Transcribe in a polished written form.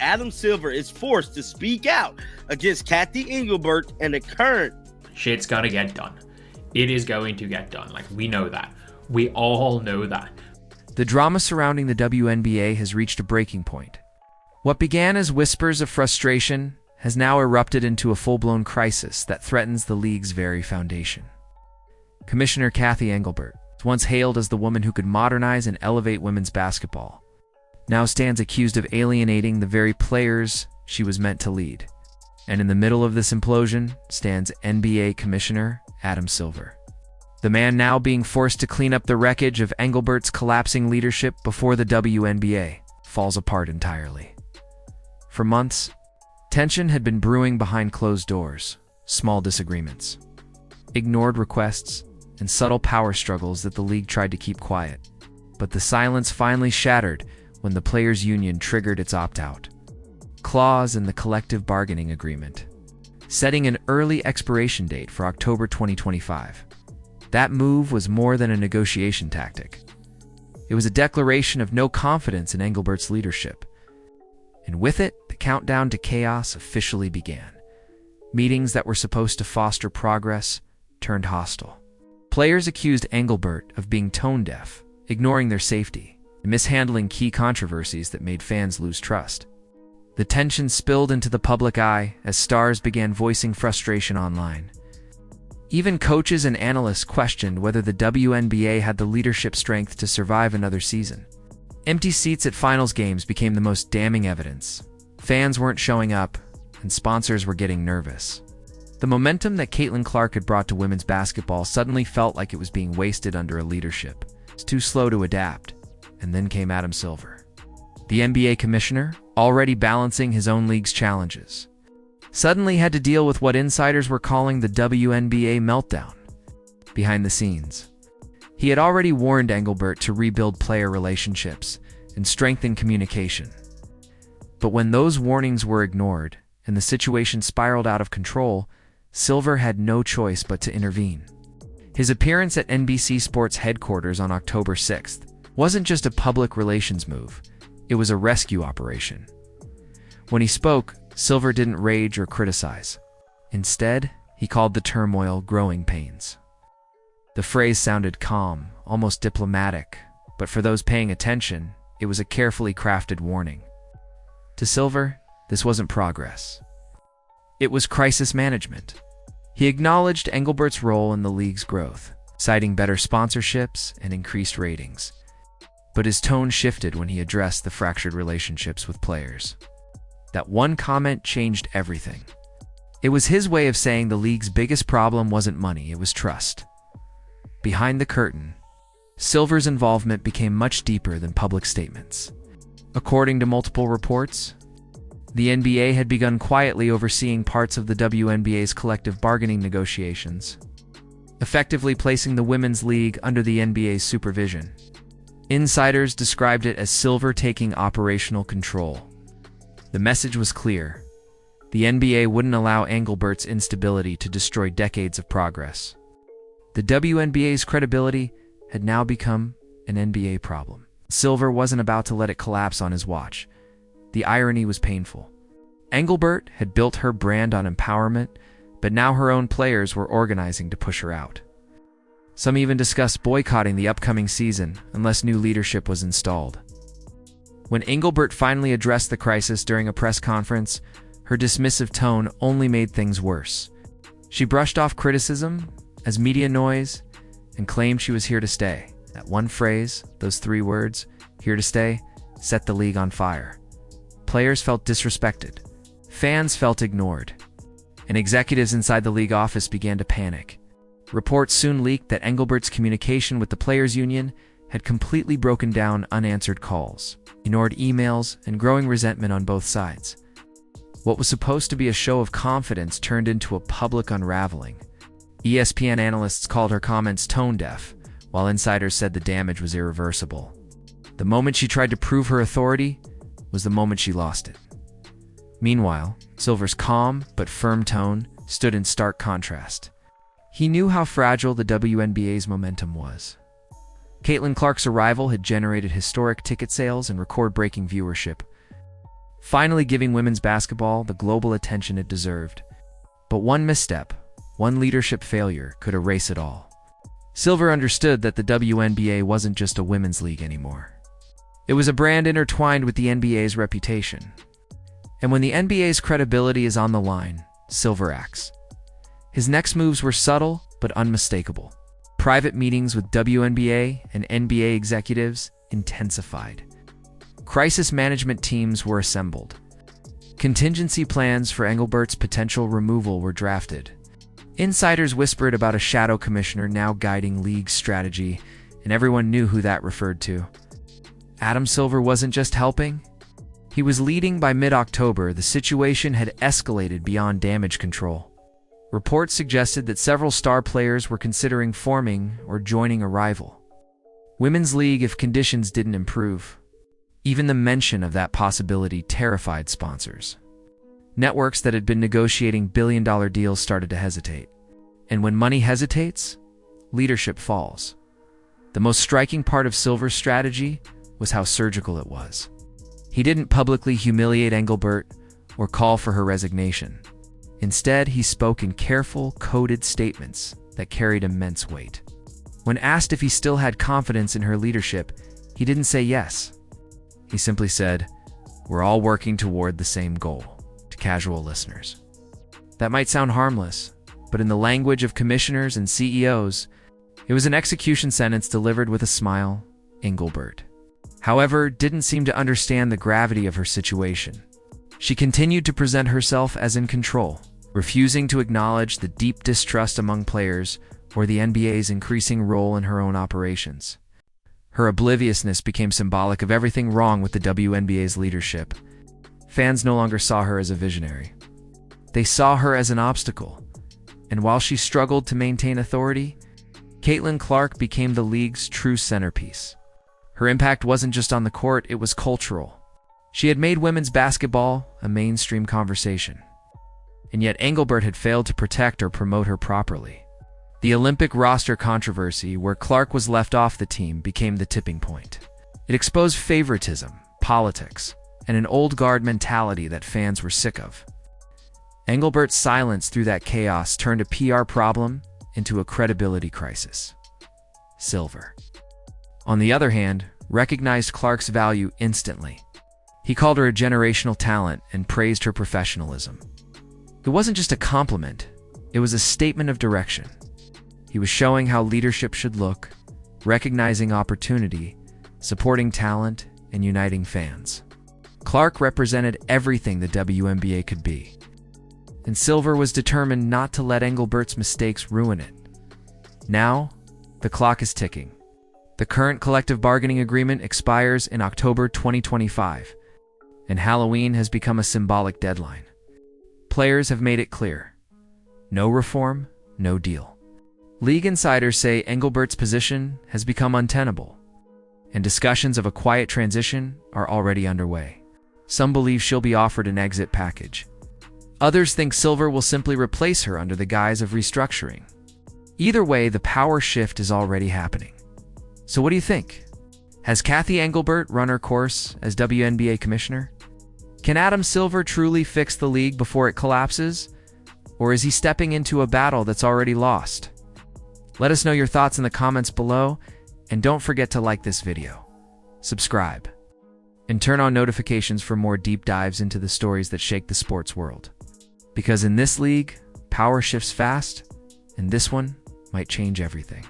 Adam Silver is forced to speak out against Kathy Engelbert and the current. Shit's gotta get done. It is going to get done. Like, we know that. We all know that. The drama surrounding the WNBA has reached a breaking point. What began as whispers of frustration has now erupted into a full-blown crisis that threatens the league's very foundation. Commissioner Kathy Engelbert, once hailed as the woman who could modernize and elevate women's basketball, now stands accused of alienating the very players she was meant to lead. And in the middle of this implosion stands NBA Commissioner Adam Silver, the man now being forced to clean up the wreckage of Engelbert's collapsing leadership before the WNBA falls apart entirely. For months, tension had been brewing behind closed doors, small disagreements, ignored requests, and subtle power struggles that the league tried to keep quiet. But the silence finally shattered when the players' union triggered its opt-out clause in the collective bargaining agreement, setting an early expiration date for October 2025. That move was more than a negotiation tactic. It was a declaration of no confidence in Engelbert's leadership. And with it, the countdown to chaos officially began. Meetings that were supposed to foster progress turned hostile. Players accused Engelbert of being tone-deaf, ignoring their safety, and mishandling key controversies that made fans lose trust. The tension spilled into the public eye as stars began voicing frustration online. Even coaches and analysts questioned whether the WNBA had the leadership strength to survive another season. Empty seats at finals games became the most damning evidence. Fans weren't showing up, and sponsors were getting nervous. The momentum that Caitlin Clark had brought to women's basketball suddenly felt like it was being wasted under a leadership. It's too slow to adapt. And then came Adam Silver, the NBA commissioner, already balancing his own league's challenges, suddenly had to deal with what insiders were calling the WNBA meltdown. Behind the scenes, he had already warned Engelbert to rebuild player relationships and strengthen communication. But when those warnings were ignored and the situation spiraled out of control, Silver had no choice but to intervene. His appearance at NBC Sports headquarters on October 6th wasn't just a public relations move, it was a rescue operation. When he spoke, Silver didn't rage or criticize. Instead, he called the turmoil growing pains. The phrase sounded calm, almost diplomatic, but for those paying attention, it was a carefully crafted warning. To Silver, this wasn't progress. It was crisis management. He acknowledged Engelbert's role in the league's growth, citing better sponsorships and increased ratings. But his tone shifted when he addressed the fractured relationships with players. That one comment changed everything. It was his way of saying the league's biggest problem wasn't money, it was trust. Behind the curtain, Silver's involvement became much deeper than public statements. According to multiple reports, the NBA had begun quietly overseeing parts of the WNBA's collective bargaining negotiations, effectively placing the Women's League under the NBA's supervision. Insiders described it as Silver taking operational control. The message was clear. The NBA wouldn't allow Engelbert's instability to destroy decades of progress. The WNBA's credibility had now become an NBA problem. Silver wasn't about to let it collapse on his watch. The irony was painful. Engelbert had built her brand on empowerment, but now her own players were organizing to push her out. Some even discussed boycotting the upcoming season unless new leadership was installed. When Engelbert finally addressed the crisis during a press conference, her dismissive tone only made things worse. She brushed off criticism as media noise and claimed she was here to stay. That one phrase, those 3 words, here to stay, set the league on fire. Players felt disrespected. Fans felt ignored. And executives inside the league office began to panic. Reports soon leaked that Engelbert's communication with the players' union had completely broken down unanswered calls, ignored emails, and growing resentment on both sides. What was supposed to be a show of confidence turned into a public unraveling. ESPN analysts called her comments tone-deaf, while insiders said the damage was irreversible. The moment she tried to prove her authority was the moment she lost it. Meanwhile, Silver's calm but firm tone stood in stark contrast. He knew how fragile the WNBA's momentum was. Caitlin Clark's arrival had generated historic ticket sales and record-breaking viewership. finally giving women's basketball the global attention it deserved. But one misstep, one leadership failure, could erase it all. Silver understood that the WNBA wasn't just a women's league anymore. It was a brand intertwined with the NBA's reputation. And when the NBA's credibility is on the line, Silver acts. His next moves were subtle but unmistakable. Private meetings with WNBA and NBA executives intensified. Crisis management teams were assembled. Contingency plans for Engelbert's potential removal were drafted. Insiders whispered about a shadow commissioner now guiding league strategy, and everyone knew who that referred to. Adam Silver wasn't just helping. He was leading. By mid-October, the situation had escalated beyond damage control. Reports suggested that several star players were considering forming or joining a rival women's league if conditions didn't improve. Even the mention of that possibility terrified sponsors. Networks that had been negotiating billion-dollar deals started to hesitate. And when money hesitates, leadership falls. The most striking part of Silver's strategy was how surgical it was. He didn't publicly humiliate Engelbert or call for her resignation. Instead, he spoke in careful, coded statements that carried immense weight. When asked if he still had confidence in her leadership, he didn't say yes. He simply said, "We're all working toward the same goal," to casual listeners. That might sound harmless, but in the language of commissioners and CEOs, it was an execution sentence delivered with a smile. Engelbert, however, didn't seem to understand the gravity of her situation. She continued to present herself as in control, refusing to acknowledge the deep distrust among players or the NBA's increasing role in her own operations. Her obliviousness became symbolic of everything wrong with the WNBA's leadership. Fans no longer saw her as a visionary. They saw her as an obstacle. And while she struggled to maintain authority, Caitlin Clark became the league's true centerpiece. Her impact wasn't just on the court, it was cultural. She had made women's basketball a mainstream conversation. And yet Engelbert had failed to protect or promote her properly. The Olympic roster controversy, where Clark was left off the team, became the tipping point. It exposed favoritism, politics, and an old guard mentality that fans were sick of. Engelbert's silence through that chaos turned a PR problem into a credibility crisis. Silver, on the other hand, recognized Clark's value instantly. He called her a generational talent and praised her professionalism. It wasn't just a compliment, it was a statement of direction. He was showing how leadership should look, recognizing opportunity, supporting talent, and uniting fans. Clark represented everything the WNBA could be. And Silver was determined not to let Engelbert's mistakes ruin it. Now, the clock is ticking. The current collective bargaining agreement expires in October 2025, and Halloween has become a symbolic deadline. Players have made it clear. No reform, no deal. League insiders say Engelbert's position has become untenable, and discussions of a quiet transition are already underway. Some believe she'll be offered an exit package. Others think Silver will simply replace her under the guise of restructuring. Either way, the power shift is already happening. So what do you think? Has Kathy Engelbert run her course as WNBA commissioner? Can Adam Silver truly fix the league before it collapses? Or is he stepping into a battle that's already lost? Let us know your thoughts in the comments below, and don't forget to like this video, subscribe, and turn on notifications for more deep dives into the stories that shake the sports world. Because in this league, power shifts fast, and this one might change everything.